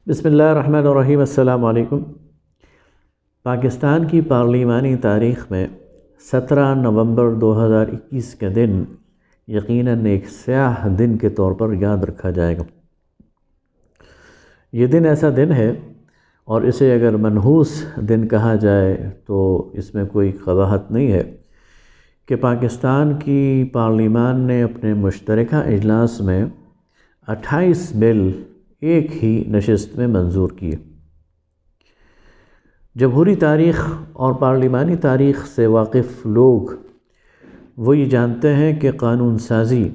بسم اللہ الرحمن الرحیم۔ السلام علیکم۔ پاکستان کی پارلیمانی تاریخ میں 17 نومبر 2021 کا دن یقیناً ایک سیاہ دن کے طور پر یاد رکھا جائے گا۔ یہ دن ایسا دن ہے اور اسے اگر منحوس دن کہا جائے تو اس میں کوئی قباحت نہیں ہے کہ پاکستان کی پارلیمان نے اپنے مشترکہ اجلاس میں 28 بل ایک ہی نشست میں منظور کیے۔ جمہوری تاریخ اور پارلیمانی تاریخ سے واقف لوگ وہ یہ جانتے ہیں کہ قانون سازی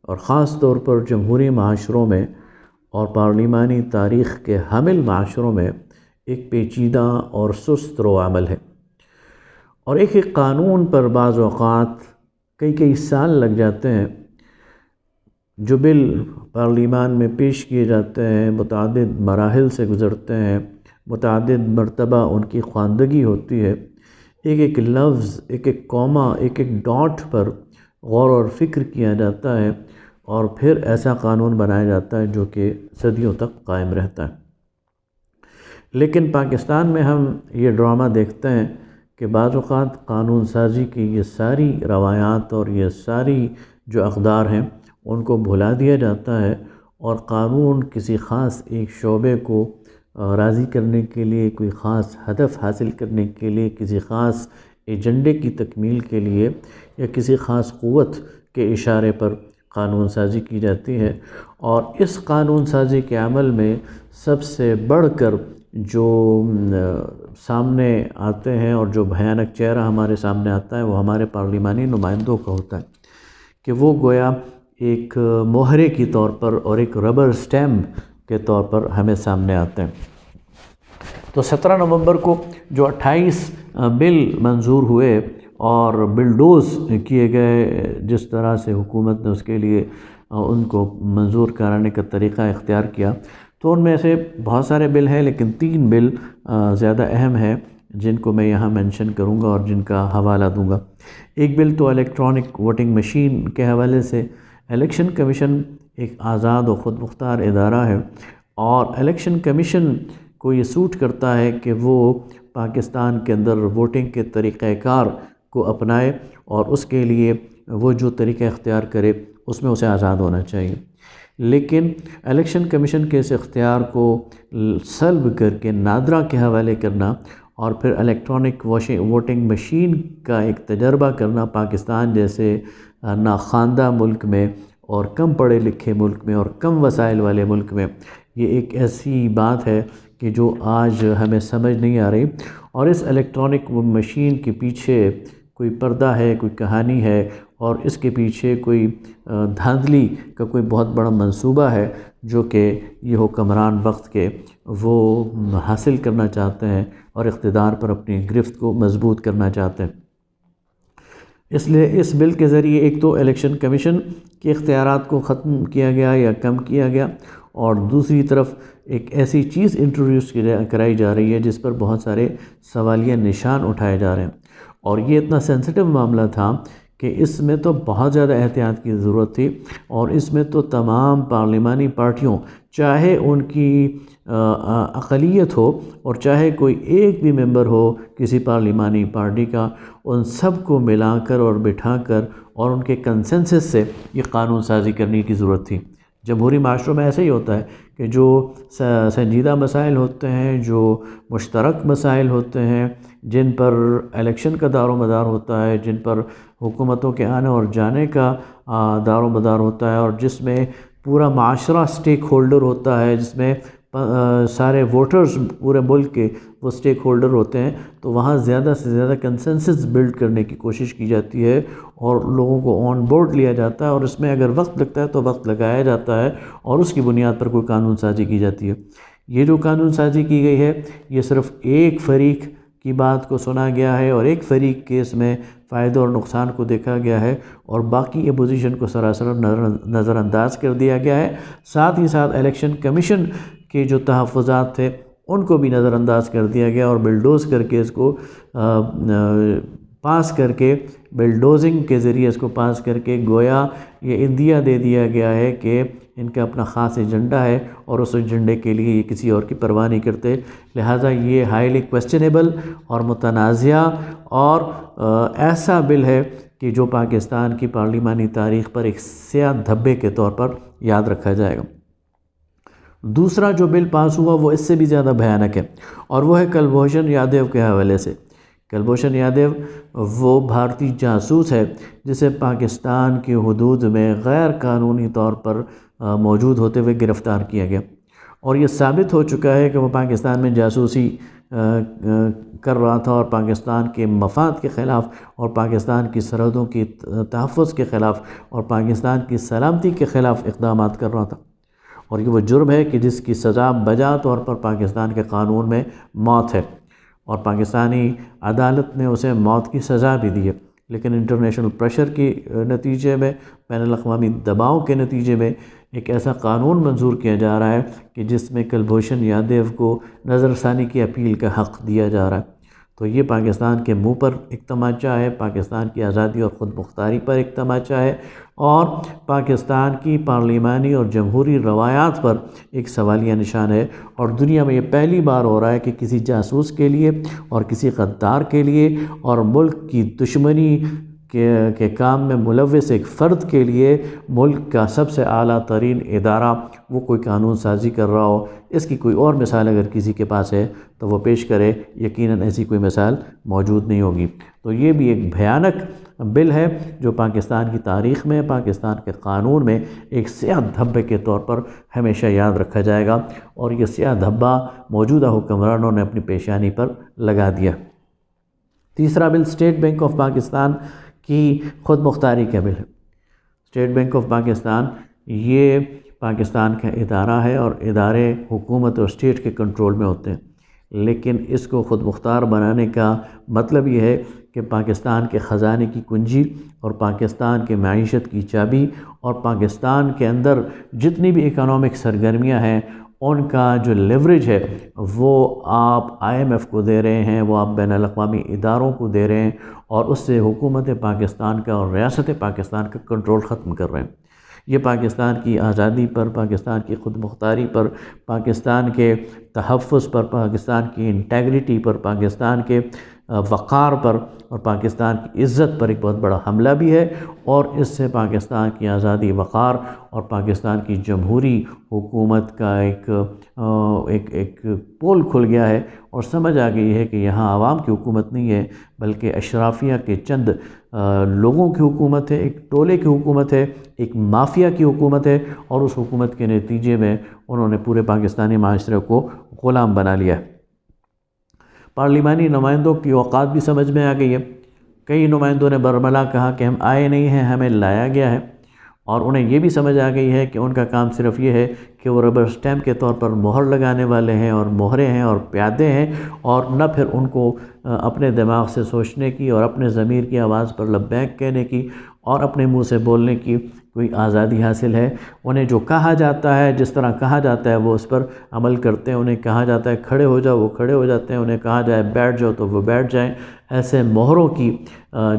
اور خاص طور پر جمہوری معاشروں میں اور پارلیمانی تاریخ کے حامل معاشروں میں ایک پیچیدہ اور سست رو عمل ہے، اور ایک قانون پر بعض اوقات کئی سال لگ جاتے ہیں۔ جو بل پارلیمان میں پیش کیے جاتے ہیں متعدد مراحل سے گزرتے ہیں، متعدد مرتبہ ان کی خواندگی ہوتی ہے، ایک لفظ، ایک کوما، ایک ڈاٹ پر غور اور فکر کیا جاتا ہے، اور پھر ایسا قانون بنایا جاتا ہے جو کہ صدیوں تک قائم رہتا ہے۔ لیکن پاکستان میں ہم یہ ڈرامہ دیکھتے ہیں کہ بعض اوقات قانون سازی کی یہ ساری روایات اور یہ ساری جو اقدار ہیں ان کو بھلا دیا جاتا ہے، اور قانون کسی خاص ایک شعبے کو راضی کرنے کے لیے، کوئی خاص ہدف حاصل کرنے کے لیے، کسی خاص ایجنڈے کی تکمیل کے لیے یا کسی خاص قوت کے اشارے پر قانون سازی کی جاتی ہے۔ اور اس قانون سازی کے عمل میں سب سے بڑھ کر جو سامنے آتے ہیں اور جو بھیانک چہرہ ہمارے سامنے آتا ہے وہ ہمارے پارلیمانی نمائندوں کا ہوتا ہے کہ وہ گویا ایک مہرے کی طور پر اور ایک ربر سٹیمپ کے طور پر ہمیں سامنے آتے ہیں۔ تو 17 نومبر کو جو 28 بل منظور ہوئے اور بلڈوز کیے گئے، جس طرح سے حکومت نے اس کے لیے ان کو منظور کرانے کا طریقہ اختیار کیا، تو ان میں سے بہت سارے بل ہیں، لیکن 3 بل زیادہ اہم ہیں جن کو میں یہاں مینشن کروں گا اور جن کا حوالہ دوں گا۔ ایک بل تو الیکٹرانک ووٹنگ مشین کے حوالے سے۔ الیکشن کمیشن ایک آزاد و خود مختار ادارہ ہے، اور الیکشن کمیشن کو یہ سوٹ کرتا ہے کہ وہ پاکستان کے اندر ووٹنگ کے طریقہ کار کو اپنائے، اور اس کے لیے وہ جو طریقہ اختیار کرے اس میں اسے آزاد ہونا چاہیے۔ لیکن الیکشن کمیشن کے اس اختیار کو سلب کر کے نادرا کے حوالے کرنا اور پھر الیکٹرانک ووٹنگ مشین کا ایک تجربہ کرنا پاکستان جیسے ناخواندہ ملک میں اور کم پڑھے لکھے ملک میں اور کم وسائل والے ملک میں، یہ ایک ایسی بات ہے کہ جو آج ہمیں سمجھ نہیں آ رہی، اور اس الیکٹرانک مشین کے پیچھے کوئی پردہ ہے، کوئی کہانی ہے، اور اس کے پیچھے کوئی دھاندلی کا کوئی بہت بڑا منصوبہ ہے جو کہ یہ حکمران وقت کے وہ حاصل کرنا چاہتے ہیں اور اقتدار پر اپنی گرفت کو مضبوط کرنا چاہتے ہیں۔ اس لیے اس بل کے ذریعے ایک تو الیکشن کمیشن کے اختیارات کو ختم کیا گیا یا کم کیا گیا، اور دوسری طرف ایک ایسی چیز انٹروڈیوس کرائی جا رہی ہے جس پر بہت سارے سوالیہ نشان اٹھائے جا رہے ہیں، اور یہ اتنا سینسٹیو معاملہ تھا کہ اس میں تو بہت زیادہ احتیاط کی ضرورت تھی، اور اس میں تو تمام پارلیمانی پارٹیوں، چاہے ان کی اقلیت ہو اور چاہے کوئی ایک بھی ممبر ہو کسی پارلیمانی پارٹی کا، ان سب کو ملا کر اور بٹھا کر اور ان کے کنسنسس سے یہ قانون سازی کرنے کی ضرورت تھی۔ جمہوری معاشروں میں ایسا ہی ہوتا ہے کہ جو سنجیدہ مسائل ہوتے ہیں، جو مشترک مسائل ہوتے ہیں، جن پر الیکشن کا دار و مدار ہوتا ہے، جن پر حکومتوں کے آنے اور جانے کا دار و مدار ہوتا ہے، اور جس میں پورا معاشرہ سٹیک ہولڈر ہوتا ہے، جس میں سارے ووٹرز پورے ملک کے وہ سٹیک ہولڈر ہوتے ہیں، تو وہاں زیادہ سے زیادہ کنسنسس بلڈ کرنے کی کوشش کی جاتی ہے اور لوگوں کو آن بورڈ لیا جاتا ہے، اور اس میں اگر وقت لگتا ہے تو وقت لگایا جاتا ہے، اور اس کی بنیاد پر کوئی قانون سازی کی جاتی ہے۔ یہ جو قانون سازی کی گئی ہے یہ صرف ایک فریق کی بات کو سنا گیا ہے اور ایک فریق کے اس میں فائدے اور نقصان کو دیکھا گیا ہے، اور باقی اپوزیشن کو سراسر نظر انداز کر دیا گیا ہے۔ ساتھ ہی ساتھ الیکشن کمیشن کے جو تحفظات تھے ان کو بھی نظر انداز کر دیا گیا، اور بلڈوز کر کے اس کو پاس کر کے، بلڈوزنگ کے ذریعے اس کو پاس کر کے گویا یہ عندیہ دے دیا گیا ہے کہ ان کا اپنا خاص ایجنڈا ہے اور اس ایجنڈے کے لیے یہ کسی اور کی پرواہ نہیں کرتے، لہٰذا یہ ہائیلی کویسچنیبل اور متنازعہ اور ایسا بل ہے کہ جو پاکستان کی پارلیمانی تاریخ پر ایک سیاہ دھبے کے طور پر یاد رکھا جائے گا۔ دوسرا جو بل پاس ہوا وہ اس سے بھی زیادہ بھیانک ہے، اور وہ ہے کلبھوشن یادیو کے حوالے سے۔ کلبھوشن یادیو وہ بھارتی جاسوس ہے جسے پاکستان کی حدود میں غیر قانونی طور پر موجود ہوتے ہوئے گرفتار کیا گیا، اور یہ ثابت ہو چکا ہے کہ وہ پاکستان میں جاسوسی کر رہا تھا اور پاکستان کے مفاد کے خلاف اور پاکستان کی سرحدوں کی تحفظ کے خلاف اور پاکستان کی سلامتی کے خلاف اقدامات کر رہا تھا، اور یہ وہ جرم ہے کہ جس کی سزا بجا طور پر پاکستان کے قانون میں موت ہے، اور پاکستانی عدالت نے اسے موت کی سزا بھی دی ہے، لیکن انٹرنیشنل پریشر کے نتیجے میں، بین الاقوامی دباؤ کے نتیجے میں ایک ایسا قانون منظور کیا جا رہا ہے کہ جس میں کلبھوشن یادیو کو نظر ثانی کی اپیل کا حق دیا جا رہا ہے۔ تو یہ پاکستان کے منہ پر ایک تماچا ہے، پاکستان کی آزادی اور خود مختاری پر ایک تماچا ہے، اور پاکستان کی پارلیمانی اور جمہوری روایات پر ایک سوالیہ نشان ہے، اور دنیا میں یہ پہلی بار ہو رہا ہے کہ کسی جاسوس کے لیے اور کسی غدار کے لیے اور ملک کی دشمنی کے کام میں ملوث ایک فرد کے لیے ملک کا سب سے اعلیٰ ترین ادارہ وہ کوئی قانون سازی کر رہا ہو۔ اس کی کوئی اور مثال اگر کسی کے پاس ہے تو وہ پیش کرے، یقیناً ایسی کوئی مثال موجود نہیں ہوگی۔ تو یہ بھی ایک بھیانک بل ہے جو پاکستان کی تاریخ میں، پاکستان کے قانون میں ایک سیاہ دھبے کے طور پر ہمیشہ یاد رکھا جائے گا، اور یہ سیاہ دھبا موجودہ حکمرانوں نے اپنی پیشانی پر لگا دیا۔ تیسرا بل اسٹیٹ بینک آف پاکستان کی خود مختاری کا بل ہے۔ اسٹیٹ بینک آف پاکستان یہ پاکستان کا ادارہ ہے، اور ادارے حکومت اور اسٹیٹ کے کنٹرول میں ہوتے ہیں، لیکن اس کو خود مختار بنانے کا مطلب یہ ہے کہ پاکستان کے خزانے کی کنجی اور پاکستان کے معیشت کی چابی اور پاکستان کے اندر جتنی بھی اکنامک سرگرمیاں ہیں ان کا جو لیوریج ہے وہ آپ IMF کو دے رہے ہیں، وہ آپ بین الاقوامی اداروں کو دے رہے ہیں، اور اس سے حکومت پاکستان کا اور ریاست پاکستان کا کنٹرول ختم کر رہے ہیں۔ یہ پاکستان کی آزادی پر، پاکستان کی خود مختاری پر، پاکستان کے تحفظ پر، پاکستان کی انٹیگریٹی پر، پاکستان کے وقار پر اور پاکستان کی عزت پر ایک بہت بڑا حملہ بھی ہے، اور اس سے پاکستان کی آزادی، وقار اور پاکستان کی جمہوری حکومت کا ایک پول کھل گیا ہے، اور سمجھ آ گئی ہے کہ یہاں عوام کی حکومت نہیں ہے بلکہ اشرافیہ کے چند لوگوں کی حکومت ہے، ایک ٹولے کی حکومت ہے، ایک مافیا کی حکومت ہے، اور اس حکومت کے نتیجے میں انہوں نے پورے پاکستانی معاشرے کو غلام بنا لیا ہے۔ پارلیمانی نمائندوں کی اوقات بھی سمجھ میں آ گئی ہے۔ کئی نمائندوں نے برملا کہا کہ ہم آئے نہیں ہیں، ہمیں لایا گیا ہے، اور انہیں یہ بھی سمجھ آ گئی ہے کہ ان کا کام صرف یہ ہے کہ وہ ربر سٹیمپ کے طور پر مہر لگانے والے ہیں اور مہرے ہیں اور پیادے ہیں، اور نہ پھر ان کو اپنے دماغ سے سوچنے کی اور اپنے ضمیر کی آواز پر لبیک کہنے کی اور اپنے منہ سے بولنے کی کوئی آزادی حاصل ہے۔ انہیں جو کہا جاتا ہے، جس طرح کہا جاتا ہے وہ اس پر عمل کرتے ہیں۔ انہیں کہا جاتا ہے کھڑے ہو جاؤ، وہ کھڑے ہو جاتے ہیں۔ انہیں کہا جائے بیٹھ جاؤ تو وہ بیٹھ جائیں۔ ایسے مہروں کی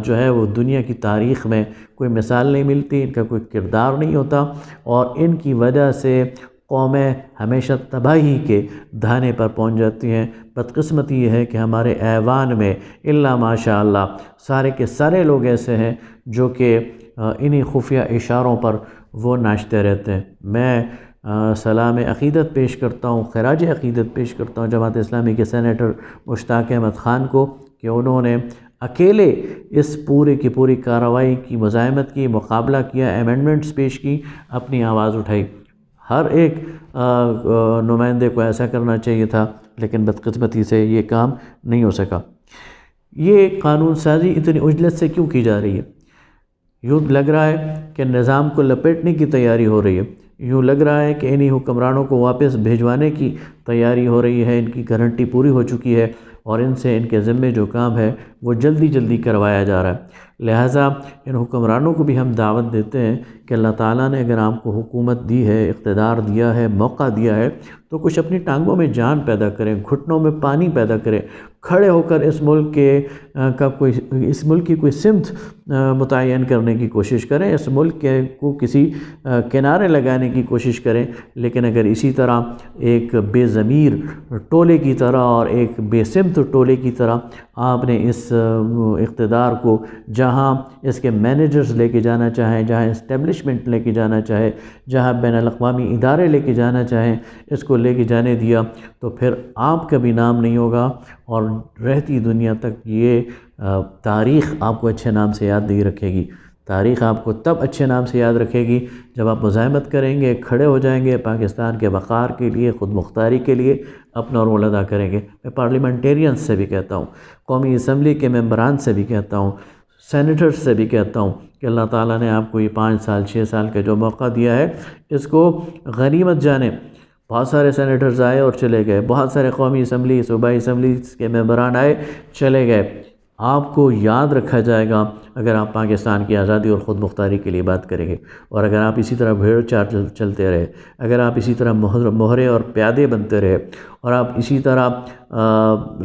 جو ہے وہ دنیا کی تاریخ میں کوئی مثال نہیں ملتی، ان کا کوئی کردار نہیں ہوتا، اور ان کی وجہ سے قومیں ہمیشہ تباہی کے دھانے پر پہنچ جاتی ہیں۔ بدقسمتی یہ ہے کہ ہمارے ایوان میں الا ماشاء اللہ سارے کے سارے لوگ ایسے ہیں جو کہ انہی خفیہ اشاروں پر وہ ناچتے رہتے ہیں۔ میں سلام عقیدت پیش کرتا ہوں، خراج عقیدت پیش کرتا ہوں جماعت اسلامی کے سینیٹر مشتاق احمد خان کو کہ انہوں نے اکیلے اس پورے کی پوری کارروائی کی مزاحمت کی، مقابلہ کیا، ایمنڈمنٹس پیش کی، اپنی آواز اٹھائی۔ ہر ایک نمائندے کو ایسا کرنا چاہیے تھا، لیکن بدقسمتی سے یہ کام نہیں ہو سکا۔ یہ قانون سازی اتنی عجلت سے کیوں کی جا رہی ہے؟ یوں لگ رہا ہے کہ نظام کو لپیٹنے کی تیاری ہو رہی ہے، یوں لگ رہا ہے کہ انہی حکمرانوں کو واپس بھیجوانے کی تیاری ہو رہی ہے، ان کی گارنٹی پوری ہو چکی ہے، اور ان سے ان کے ذمے جو کام ہے وہ جلدی جلدی کروایا جا رہا ہے۔ لہٰذا ان حکمرانوں کو بھی ہم دعوت دیتے ہیں کہ اللہ تعالیٰ نے اگر آپ کو حکومت دی ہے، اقتدار دیا ہے، موقع دیا ہے، تو کچھ اپنی ٹانگوں میں جان پیدا کریں، گھٹنوں میں پانی پیدا کریں، کھڑے ہو کر اس ملک اس ملک کی کوئی سمت متعین کرنے کی کوشش کریں، اس ملک کو کسی کنارے لگانے کی کوشش کریں۔ لیکن اگر اسی طرح ایک بے ضمیر ٹولے کی طرح اور ایک بے سمت ٹولے کی طرح آپ نے اس اقتدار کو جہاں اس کے مینیجرز لے کے جانا چاہیں، جہاں اسٹیبلشمنٹ لے کے جانا چاہے، جہاں بین الاقوامی ادارے لے کے جانا چاہیں، اس کو لے کے جانے دیا تو پھر آپ کا بھی نام نہیں ہوگا، اور رہتی دنیا تک یہ تاریخ آپ کو اچھے نام سے یاد نہیں رکھے گی۔ تاریخ آپ کو تب اچھے نام سے یاد رکھے گی جب آپ مزاحمت کریں گے، کھڑے ہو جائیں گے، پاکستان کے وقار کے لیے، خود مختاری کے لیے اپنا رول ادا کریں گے۔ میں پارلیمنٹیرینز سے بھی کہتا ہوں، قومی اسمبلی کے ممبران سے بھی کہتا ہوں، سینیٹرز سے بھی کہتا ہوں کہ اللہ تعالیٰ نے آپ کو یہ 5 سال 6 سال کا جو موقع دیا ہے، اس کو غنیمت جانیں۔ بہت سارے سینیٹرز آئے اور چلے گئے، بہت سارے قومی اسمبلی، صوبائی اسمبلیز کے ممبران آئے، چلے گئے۔ آپ کو یاد رکھا جائے گا اگر آپ پاکستان کی آزادی اور خود مختاری کے لیے بات کریں گے، اور اگر آپ اسی طرح بھیڑ چال چلتے رہے، اگر آپ اسی طرح مہرے اور پیادے بنتے رہے، اور آپ اسی طرح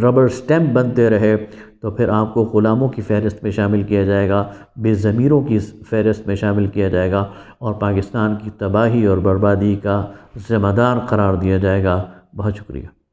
ربر سٹیمپ بنتے رہے، تو پھر آپ کو غلاموں کی فہرست میں شامل کیا جائے گا، بے ضمیروں کی فہرست میں شامل کیا جائے گا، اور پاکستان کی تباہی اور بربادی کا ذمہ دار قرار دیا جائے گا۔ بہت شکریہ۔